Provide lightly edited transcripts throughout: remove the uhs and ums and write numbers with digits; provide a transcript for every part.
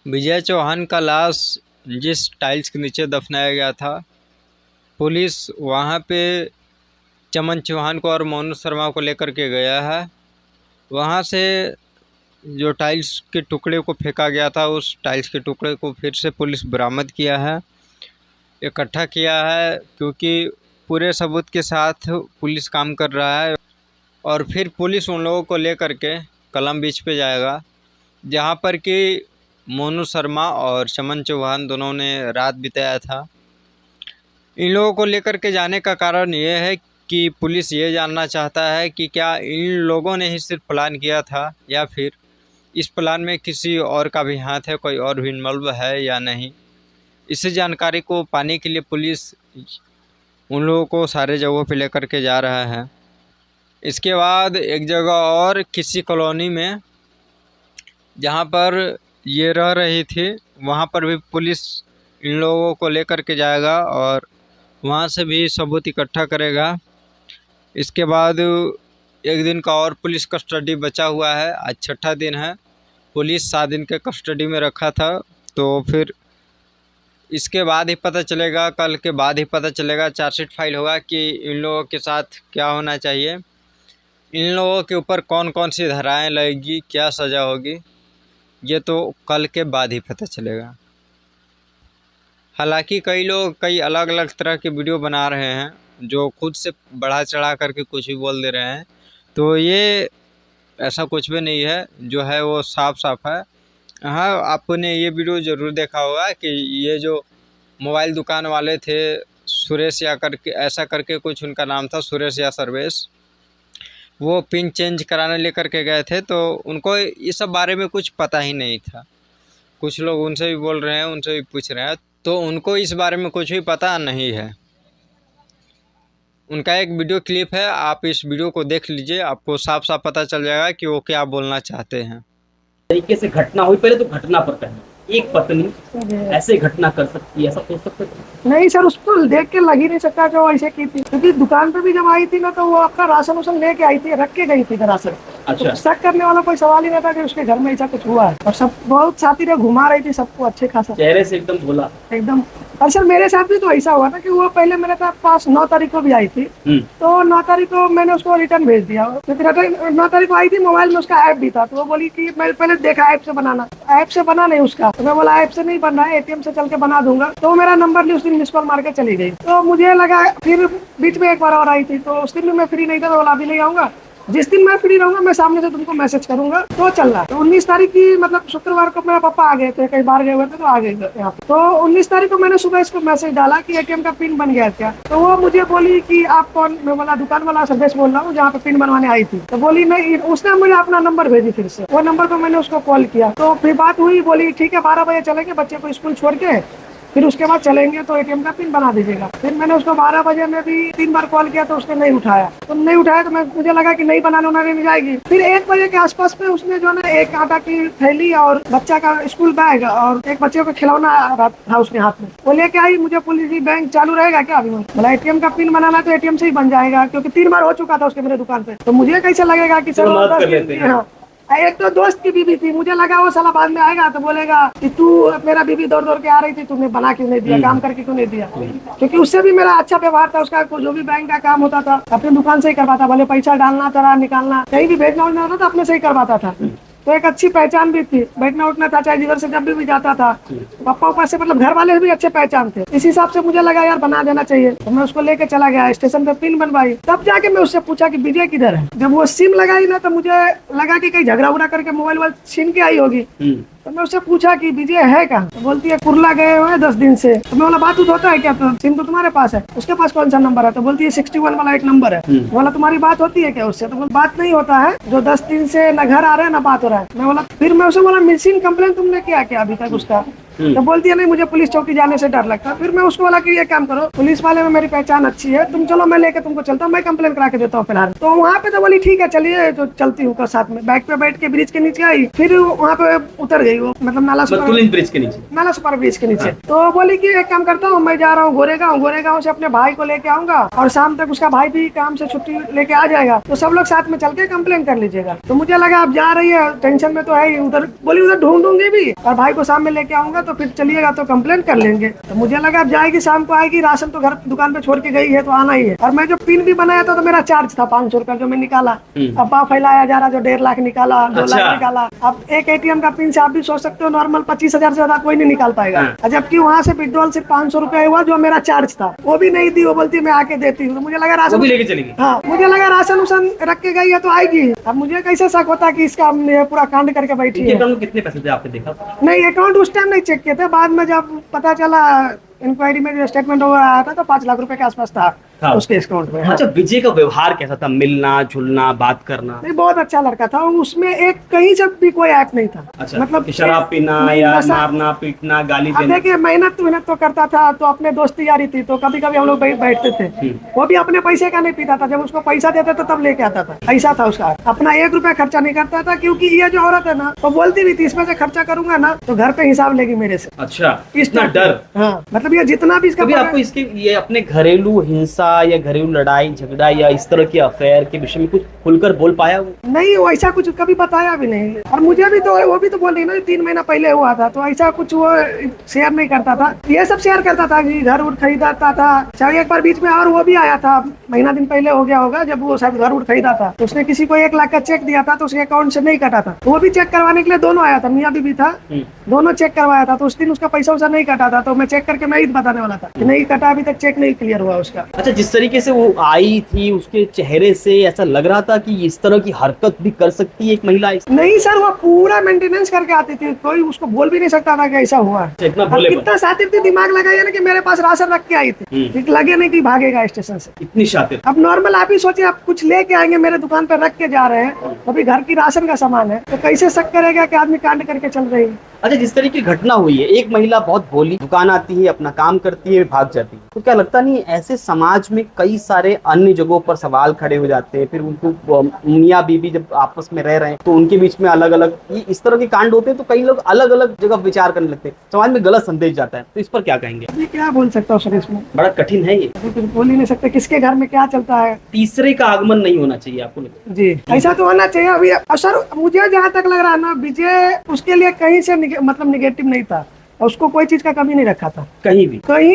विजय चौहान का लाश जिस टाइल्स के नीचे दफनाया गया था, पुलिस वहां पे चमन चौहान को और मोनू शर्मा को लेकर के गया है। वहां से जो टाइल्स के टुकड़े को फेंका गया था, उस टाइल्स के टुकड़े को फिर से पुलिस बरामद किया है, इकट्ठा किया है, क्योंकि पूरे सबूत के साथ पुलिस काम कर रहा है। और फिर पुलिस उन लोगों को लेकर के कलम बीच पे जाएगा, जहां पर कि मोनू शर्मा और चमन चौहान दोनों ने रात बिताया था। इन लोगों को लेकर के जाने का कारण ये है कि पुलिस ये जानना चाहता है कि क्या इन लोगों ने ही सिर्फ प्लान किया था या फिर इस प्लान में किसी और का भी हाथ है, कोई और भी इन्वॉल्व है या नहीं। इस जानकारी को पाने के लिए पुलिस उन लोगों को सारे जगहों पे लेकर के जा रहा है। इसके बाद एक जगह और किसी कॉलोनी में जहाँ पर ये रह रही थी, वहाँ पर भी पुलिस इन लोगों को लेकर के जाएगा और वहाँ से भी सबूत इकट्ठा करेगा। इसके बाद एक दिन का और पुलिस कस्टडी बचा हुआ है। आज छठा दिन है, पुलिस 7 दिन के कस्टडी में रखा था। तो फिर इसके बाद ही पता चलेगा, कल के बाद ही पता चलेगा, चार्जशीट फाइल होगा कि इन लोगों के साथ क्या होना चाहिए, इन लोगों के ऊपर कौन कौन सी धाराएं लगेगी, क्या सज़ा होगी, ये तो कल के बाद ही पता चलेगा। हालांकि कई लोग कई अलग अलग तरह के वीडियो बना रहे हैं, जो खुद से बढ़ा चढ़ा करके कुछ भी बोल दे रहे हैं। तो ये ऐसा कुछ भी नहीं है, जो है वो साफ साफ है। हाँ, आपने ये वीडियो ज़रूर देखा होगा कि ये जो मोबाइल दुकान वाले थे, सुरेश या करके ऐसा करके कुछ उनका नाम था, सुरेश या सर्वेश, वो पिन चेंज कराने लेकर के गए थे। तो उनको इस सब बारे में कुछ पता ही नहीं था। कुछ लोग उनसे भी बोल रहे हैं, उनसे भी पूछ रहे हैं, तो उनको इस बारे में कुछ भी पता नहीं है। उनका एक वीडियो क्लिप है, आप इस वीडियो को देख लीजिए, आपको साफ साफ पता चल जाएगा कि वो क्या बोलना चाहते हैं। तरीके से घटना हुई, पहले तो घटना पर कहें, एक पत्नी ऐसे घटना कर सकती है, ऐसा सोच सकते थे? नहीं सर, उसको देख के लग ही नहीं सकता कि वो ऐसे की थी, क्योंकि दुकान पे भी जब आई थी ना, तो वो अपना राशन उसन लेके आई थी, रख के गई थी राशन। अच्छा। तो शक करने वाला कोई सवाल ही नहीं था कि उसके घर में ऐसा कुछ हुआ है। और सब बहुत साथी ने घुमा रही थी सबको अच्छे खासा, चेहरे से एकदम भोला एकदम। और सर मेरे साथ भी तो ऐसा हुआ था कि वो पहले मेरे पास 9 तारीख को भी आई थी। तो 9 तारीख को मैंने उसको रिटर्न भेज दिया। 9 तारीख को आई थी, मोबाइल में उसका ऐप भी था। तो वो बोली कि मैं पहले देखा ऐप से बनाना, ऐप से बना नहीं उसका। तो मैं बोला ऐप से नहीं बन रहा है, ATM से चल के बना दूंगा। तो मेरा नंबर ली, उस दिन मिस कॉल मार के चली गई। तो मुझे लगा, फिर बीच में एक बार और आई थी, तो उस दिन भी मैं फ्री नहीं था। तो बोला अभी नहीं आऊंगा, जिस दिन मैं फ्री रहूंगा मैं सामने से तुमको मैसेज करूंगा। तो चल रहा। तो 19 तारीख की मतलब शुक्रवार को मेरा पापा आ गए थे, कहीं बाहर गए हुए थे, तो आ गए यहाँ पे। तो 19 तारीख को मैंने सुबह इसको मैसेज डाला कि ATM का पिन बन गया क्या। तो वो मुझे बोली कि आप कौन। मैं बोला दुकान वाला सर्वेश बोल रहा हूँ, जहाँ पे पिन बनवाने आई थी। तो बोली नहीं, उसने मुझे अपना नंबर भेजी फिर से। वो नंबर पर मैंने उसको कॉल किया। तो फिर बात हुई, बोली ठीक है 12 बजे चलेंगे, बच्चे को स्कूल छोड़ के, फिर उसके बाद चलेंगे, तो ATM का पिन बना दीजिएगा। फिर मैंने उसको 12 बजे में भी 3 बार कॉल किया, तो उसने नहीं उठाया। तो नहीं उठाया तो मुझे लगा कि नहीं बनाने उन्होंने नहीं जाएगी। फिर 1 बजे के आसपास में उसने जो है एक आटा की थैली और बच्चा का स्कूल बैग और एक बच्चे को खिलौना था उसके हाथ में, वो लेके आई। मुझे पुलिस बैंक चालू रहेगा क्या अभी? बोला ATM का पिन बनाना तो ATM से ही बन जाएगा, क्योंकि 3 बार हो चुका था उसके मेरे दुकान पे। तो मुझे कैसे लगेगा कि सर, एक तो दोस्त की बीवी थी, मुझे लगा वो साला बाद में आएगा तो बोलेगा कि तू मेरा बीवी दौड़ दौड़ के आ रही थी, तुमने बना क्यों नहीं दिया, काम करके क्यों नहीं दिया। क्योंकि उससे भी मेरा अच्छा व्यवहार था। उसका जो भी बैंक का काम होता था अपनी दुकान से ही करवाता, भले पैसा डालना चला निकालना, कहीं भी भेजना उठना होता था अपने से ही करवाता था। तो एक अच्छी पहचान भी थी, बैठना उठना था, चाहे जिधर से जब भी जाता था। पापा ऊपर से मतलब घर वाले भी अच्छे पहचान थे। इस हिसाब से मुझे लगा यार बना देना चाहिए। तो मैं उसको लेके चला गया, स्टेशन पे पिन बनवाई। तब जाके मैं उससे पूछा कि विजय किधर है। जब वो सिम लगाई ना, तो मुझे लगा कि कहीं झगड़ा उगड़ा करके मोबाइल छीन के आई होगी। तो मैं उससे पूछा कि विजय है कहाँ। तो बोलती है कुर्ला गए हुए 10 दिन से। तो मैं बोला बात होता है क्या, तो सिम तो तुम्हारे पास है, उसके पास कौन सा नंबर है। तो बोलती है 61 वाला एक नंबर है। बोला तुम्हारी बात होती है क्या उससे। तो बात नहीं होता है, जो 10 दिन से न घर आ रहे हैं ना बात हो रहा है। मैं बोला, फिर मैं उसे बोला मिसिंग कंप्लेन तुमने किया क्या अभी तक उसका। तो बोलती है नहीं मुझे पुलिस चौकी जाने से डर लगता है। फिर मैं उसको बोला कि ये काम करो, पुलिस वाले में मेरी पहचान अच्छी है, तुम चलो मैं लेके तुमको चलता हूँ, मैं कंप्लेन करा के देता हूँ फिलहाल। तो वहाँ पे तो बोली ठीक है चलिए, तो चलती हूँ का साथ में बाइक पे बैठ के ब्रिज के नीचे आई, फिर वहाँ पे उतर गई वो, मतलब नाला सुपर ब्रिज के नीचे, नाला सुपर ब्रिज के नीचे। तो बोली कि एक काम करता हूँ, मैं जा रहा हूँ गोरेगांव से अपने भाई को लेके आऊंगा और शाम तक उसका भाई भी काम से छुट्टी लेके आ जाएगा, तो सब लोग साथ में चल के कंप्लेन कर लीजिएगा। तो मुझे लगा अब जा रही है, टेंशन में तो है ही, उधर बोली उधर ढूंढूंगी भी और भाई को शाम में लेके आऊंगा, तो फिर चलिएगा तो कंप्लेन कर लेंगे। तो मुझे लगा अब जाएगी शाम को आएगी, राशन तो घर दुकान पे छोड़ के गई है तो आना ही है। और मैं जो पिन भी बनाया था तो मेरा चार्ज था 500 रुपया जो मैं निकाला, अब फैलाया जा रहा, जो 1.5 लाख निकाला, 2 लाख निकाला। अब एक ATM का पिन से आप भी सोच सकते हो नॉर्मल 25,000 से ज्यादा कोई नहीं निकाल पाएगा। जबकि वहाँ से विड्रॉल सिर्फ 500 रुपया हुआ जो मेरा चार्ज था, वो भी नहीं दी। वो बोलती मैं आके देती हूँ, तो मुझे लगा राशन लेके चलेगी। हाँ, मुझे लगा राशन उसन रख के गई है तो आएगी। अब मुझे कैसे शक होता कि इसका पूरा कांड करके बैठी है। कितने पैसे थे आपने देखा? नहीं, अकाउंट उस टाइम नहीं चेक किए थे, बाद में जब पता चला इंक्वायरी में जो स्टेटमेंट वगैरह आया था तो 5 लाख रुपए के आसपास था उसके अकाउंट में। अच्छा, विजय का व्यवहार कैसा था? मिलना जुलना, बात करना? नहीं, बहुत अच्छा लड़का था, उसमें एक कहीं से भी कोई ऐप नहीं था। अच्छा, मतलब शराब पीना या मारना पीटना गाली देना? देखिए मेहनत तो करता था, तो अपने दोस्ती यारी थी, तो कभी कभी हम लोग बैठते थे। वो भी अपने पैसे का नहीं पीता था, जब उसको पैसा देते थे तब लेके आता था, ऐसा था उसका। अपना 1 रुपया खर्चा नहीं करता था, क्योंकि ये जो औरत है ना वो बोलती भी थी इसमें से खर्चा करूंगा ना तो घर पे हिसाब लेगी मेरे से। अच्छा, इतना डर? हाँ, मतलब ये जितना भी कभी आपको इसके ये अपने घरेलू हिंसा या घरेलू लड़ाई झगड़ा या इस तरह की अफेयर के विषय में कुछ खुलकर बोल पाया वो? नहीं, वो ऐसा कुछ कभी बताया भी नहीं। और मुझे भी तो वो भी तो बोल रही ना 3 महीना पहले हुआ था, तो ऐसा कुछ वो शेयर नहीं करता था। ये सब शेयर करता था कि घर उठ खरीदाता था। चाहे एक बार बीच में और वो भी आया था, महीना दिन पहले हो गया होगा, जब वो शायद घर उठ खरीदा था, तो उसने किसी को 1 लाख का चेक दिया था, तो उसके अकाउंट से नहीं कटा था। वो भी चेक करवाने के लिए दोनों आया था, मियाँ बीबी था, दोनों चेक करवाया था। तो उस दिन उसका पैसा वैसा नहीं कटा था, तो मैं चेक करके मैं ही बताने वाला था कि नहीं कटा, अभी तक चेक नहीं क्लियर हुआ उसका। अच्छा, जिस तरीके से वो आई थी उसके चेहरे से ऐसा लग रहा था कि इस तरह की हरकत भी कर सकती है एक महिला? नहीं सर, वो पूरा मेंटेनेंस करके आती थी, कोई उसको बोल भी नहीं सकता था कि ऐसा हुआ। कितना शातिर थी, दिमाग लगाया ना कि मेरे पास राशन रख के आई थी, लगे नहीं कि भागेगा स्टेशन से, इतनी शातिर। अब नॉर्मल आप ही सोचिए, आप कुछ लेके आएंगे मेरे दुकान पर रख के जा रहे हैं, अभी घर की राशन का सामान है, तो कैसे शक करेगा कि आदमी कांड करके चल रही है। अच्छा, जिस तरीके की घटना हुई है, एक महिला बहुत भोली, दुकान आती है, अपना काम करती है, भाग जाती है, तो क्या लगता नहीं ऐसे समाज में कई सारे अन्य जगहों पर सवाल खड़े हो जाते हैं? फिर उनको मियाँ बीबी जब आपस में रह रहे हैं तो उनके बीच में अलग अलग इस तरह के कांड होते हैं, तो कई लोग अलग अलग जगह विचार करने लगते हैं, समाज में गलत संदेश जाता है। तो इस पर क्या कहेंगे? ये क्या बोल सकता हूँ सर, इसमें बड़ा कठिन है ये, बोल ही नहीं सकते किसके घर में क्या चलता है। तीसरे का आगमन नहीं होना चाहिए आपको लगता है? जी, ऐसा तो होना चाहिए। अभी सर मुझे जहाँ तक लग रहा है ना, विजय उसके लिए कहीं से मतलब निगेटिव नहीं था, उसको कोई चीज का कमी नहीं रखा था, कहीं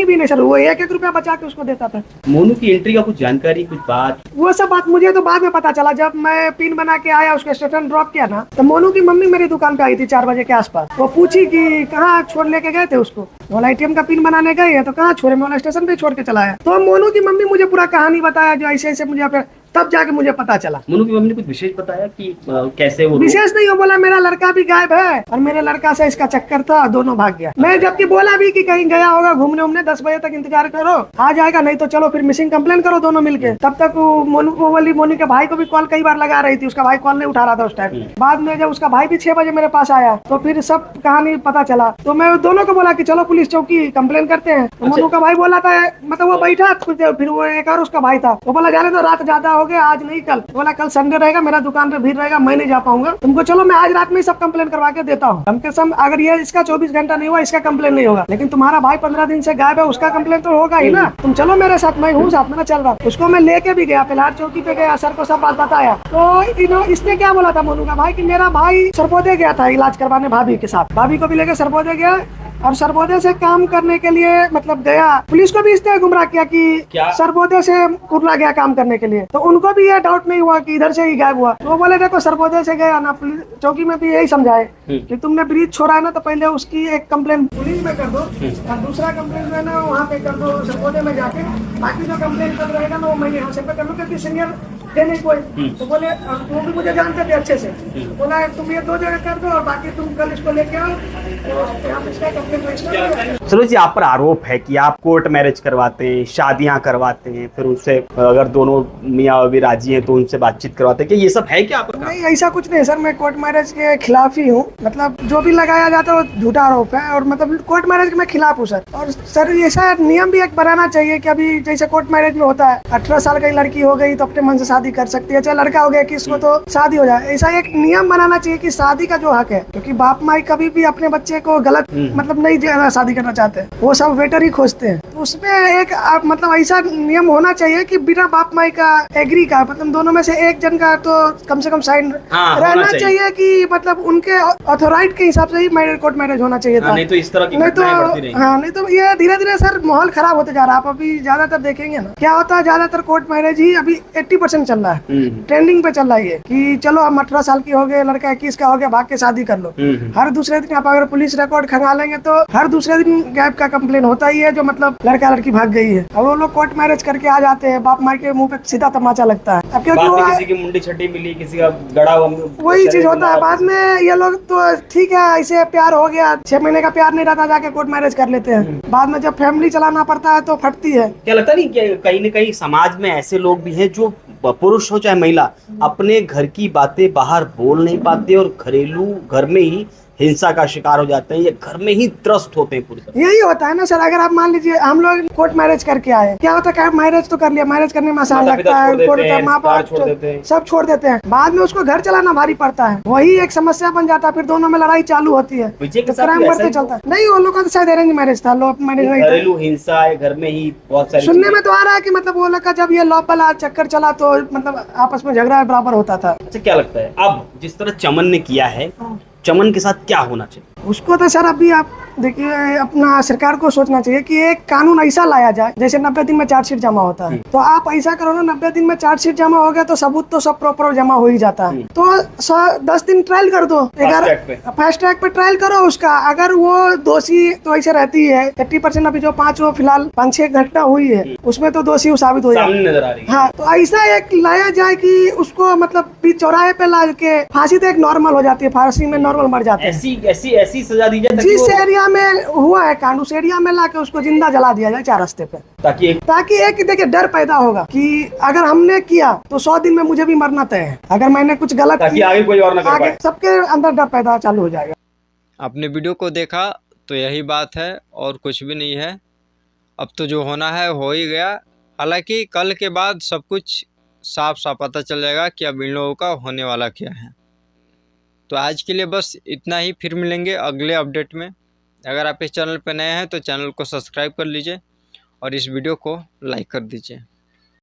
भी नहीं सर। वो 1-1 रुपया बचा के उसको देता था। मोनू की एंट्री का कुछ जानकारी, कुछ बात? वो सब बात मुझे तो बाद में पता चला, जब मैं पिन बना के आया, उसके स्टेशन ड्रॉप किया ना, तो मोनू की मम्मी मेरी दुकान पे आई थी 4 बजे के आसपास। वो पूछी कि कहाँ छोड़ लेके गए थे उसको, बोला ATM का पिन बनाने गए हैं, तो कहाँ छोड़े, मैं स्टेशन पे छोड़ के चला आया। तो मोनू की मम्मी मुझे पूरा कहानी बताया, जो ऐसे ऐसे मुझे, तब जाके मुझे पता चला। मोनू की मम्मी ने कुछ विशेष बताया कि कैसे वो? विशेष नहीं, वो बोला मेरा लड़का भी गायब है और मेरे लड़का से इसका चक्कर था, दोनों भाग गया। मैं जबकि बोला भी कि कहीं गया होगा घूमने उमने, 10 बजे तक इंतजार करो, आ जाएगा, नहीं तो चलो फिर मिसिंग कंप्लेन करो दोनों मिलके। तब तक मोनू को बोली, मोनू के भाई को भी कॉल कई बार लगा रही थी, उसका भाई कॉल नहीं उठा रहा था उस टाइम। बाद में जब उसका भाई भी 6 बजे मेरे पास आया, तो फिर सब कहानी पता चला। तो मैं दोनों को बोला कि चलो पुलिस चौकी कंप्लेन करते हैं। तो मोनू का भाई बोला था, मतलब वो बैठा, फिर वो एक और उसका भाई था, वो बोला जाने दो, रात ज्यादा हो गया, आज नहीं कल। बोला कल संडे रहेगा, मेरा दुकान पे भीड़ रहेगा, मैं नहीं जा पाऊंगा, तुमको चलो मैं आज रात में सब कंप्लेन करवा के देता हूँ। हमके सम अगर ये इसका 24 घंटा नहीं हुआ, इसका कंप्लेन नहीं होगा, लेकिन तुम्हारा भाई 15 दिन से गायब है, उसका कंप्लेन तो होगा ही ना। तुम चलो मेरे साथ, मैं हूँ साथ में ना, चल रहा। उसको मैं लेके भी गया, फिलहाल चौकी पे गया, सर को सब बात बताया। तो इसने क्या बोला था मोनू का भाई कि मेरा भाई सरपोदे गया था इलाज करवाने भाभी के साथ, भाभी को भी लेकर सरपोदे गया, और सरबोदे से काम करने के लिए मतलब गया। पुलिस को भी इसने गुमराह किया कि सरबोदे से कुर्ला गया काम करने के लिए, तो उनको भी ये डाउट नहीं हुआ कि इधर से ही गायब हुआ। तो वो बोले देखो सरबोदे से गया ना, पुलिस चौकी में भी यही समझाए कि तुमने ब्रिज छोड़ा है ना, तो पहले उसकी एक कंप्लेन पुलिस में कर दो और दूसरा कंप्लेन जो है ना वहाँ पे कर दो सरबोदे में जाके, बाकी जो कंप्लेन कर रहेगा ना वो मैं यहाँ से कर लूँ, क्योंकि सीनियर थे नहीं कोई, तो बोले वो भी मुझे जानते थे अच्छे से, बोला तुम ये 2 जगह कर दो और बाकी तुम कल इसको लेके आओ, तो यहाँ पे इसका कंप्लेंट रजिस्टर हो गया। सरोज जी, आप पर आरोप है कि आप कोर्ट मैरिज करवाते हैं, शादियां करवाते हैं, फिर उससे अगर दोनों मियाँ बीवी राजी हैं तो उनसे बातचीत करवाते हैं, कि ये सब है क्या आप? नहीं, ऐसा कुछ नहीं सर, मैं कोर्ट मैरिज के खिलाफ ही हूँ। मतलब जो भी लगाया जाता है वो झूठा आरोप है, और मतलब कोर्ट मैरिज के मैं खिलाफ हूँ सर। और सर ऐसा नियम भी एक बनाना चाहिए कि अभी जैसे कोर्ट मैरिज में होता है, 18 साल की लड़की हो गई तो अपने मन से शादी कर सकती है, चाहे लड़का हो गया कि इसको तो शादी हो जाए। ऐसा एक नियम बनाना चाहिए कि शादी का जो हक है, क्योंकि बाप माई कभी भी अपने बच्चे को गलत मतलब नहीं शादी करना चाहते, वो सब वेटर ही खोजते हैं। तो उसमें एक मतलब ऐसा नियम होना चाहिए कि बिना बाप माई का एग्री का, मतलब दोनों में से एक जन का तो कम से कम साइन रहना चाहिए कि मतलब उनके अथॉराइटी के हिसाब से ही कोर्ट मैरिज होना चाहिए था। नहीं तो इस तरह की नहीं तो ये धीरे धीरे सर माहौल खराब होते जा रहा है। आप अभी ज्यादातर देखेंगे ना क्या होता है, ज्यादातर कोर्ट मैरिज ही अभी 80% चल रहा है, ट्रेंडिंग पे चल रहा है कि चलो हम 18 साल की हो गए, लड़का 21 का हो गया, भाग के शादी कर लो। हर दूसरे दिन आप अगर पुलिस रिकॉर्ड खंगालेंगे तो हर दूसरे दिन गैप का कंप्लेन होता ही है, जो मतलब लड़का लड़की भाग गई है। अब वो लोग कोर्ट मैरिज करके आ जाते हैं, बाप माई के मुंह पे सीधा तमाचा लगता है। अब क्योंकि किसी की मुंडी छठी मिली, किसी का गड़ा हुआ, वही चीज होता है। बाद में ये लोग तो ठीक है, ऐसे प्यार हो गया, 6 महीने का प्यार नहीं रहता, जाके कोर्ट मैरिज कर लेते हैं। बाद में जब फैमिली चलाना पड़ता है तो फटती है। क्या लगता नहीं कि कहीं न कहीं समाज में ऐसे लोग भी हैं जो पुरुष हो चाहे महिला, अपने घर की बातें बाहर बोल नहीं पाते और घरेलू घर में ही हिंसा का शिकार हो जाते हैं, या घर में ही त्रस्त होते हैं पूरी तरह। यही होता है ना सर। अगर आप मान लीजिए हम लोग कोर्ट मैरिज करके आए, क्या होता है, मैरिज तो कर लिया, मैरिज करने में आसान लगता है, कोर्ट माँ बाप सब छोड़ देते हैं, बाद में उसको घर चलाना भारी पड़ता है, वही एक समस्या बन जाता है। फिर दोनों में लड़ाई चालू होती है, क्राइम बढ़ते चलता है। नहीं, वो लोग का तो शायद अरेंज मैरिज था, लव मैरिज नहीं था। घरेलू हिंसा है घर में ही बहुत सारी। सुनने में तो आ रहा है कि मतलब वो लोग का जब ये लव वाला चक्कर चला तो मतलब आपस में झगड़ा बराबर होता था। अच्छा, क्या लगता है अब जिस तरह चमन ने किया है, चमन के साथ क्या होना चाहिए? उसको तो सर अभी आप देखिए, अपना सरकार को सोचना चाहिए कि एक कानून ऐसा लाया जाए, जैसे 90 दिन में चार्जशीट जमा होता है, तो आप ऐसा करो ना, 90 दिन में चार्जशीट जमा हो गया तो सबूत तो सब प्रॉपर जमा हो ही जाता है। तो 10 दिन ट्रायल कर दो, फास्ट ट्रैक पे ट्रायल करो उसका। अगर वो दोषी तो ऐसे रहती है 80%, अभी जो 5 फिलहाल 5-6 घटना हुई है उसमें तो दोषी साबित हो जाए। हाँ, तो ऐसा एक लाया जाए कि उसको मतलब बीच चौराहे पे ला के फांसी तो एक नॉर्मल हो जाती है, फांसी में नॉर्मल मर जाते हैं। ऐसी सजा दी जाए जिस एरिया में हुआ है कांड, उस एरिया में लाके उसको जिंदा जला दिया जाए 4 रास्ते पे, ताकि एक देखिए डर पैदा होगा कि अगर हमने किया तो 100 दिन में मुझे भी मरना तय है, अगर मैंने कुछ गलत किया आगे कोई और ना कर पाए, सबके अंदर डर पैदा चालू हो जाएगा। आपने वीडियो को देखा तो यही बात है और कुछ भी नहीं है। अब तो जो होना है हो ही गया। हालांकि कल के बाद सब कुछ साफ साफ पता चल जाएगा कि अब इन लोगों का होने वाला क्या है। तो आज के लिए बस इतना ही, फिर मिलेंगे अगले अपडेट में। अगर आप इस चैनल पर नए हैं तो चैनल को सब्सक्राइब कर लीजिए और इस वीडियो को लाइक कर दीजिए।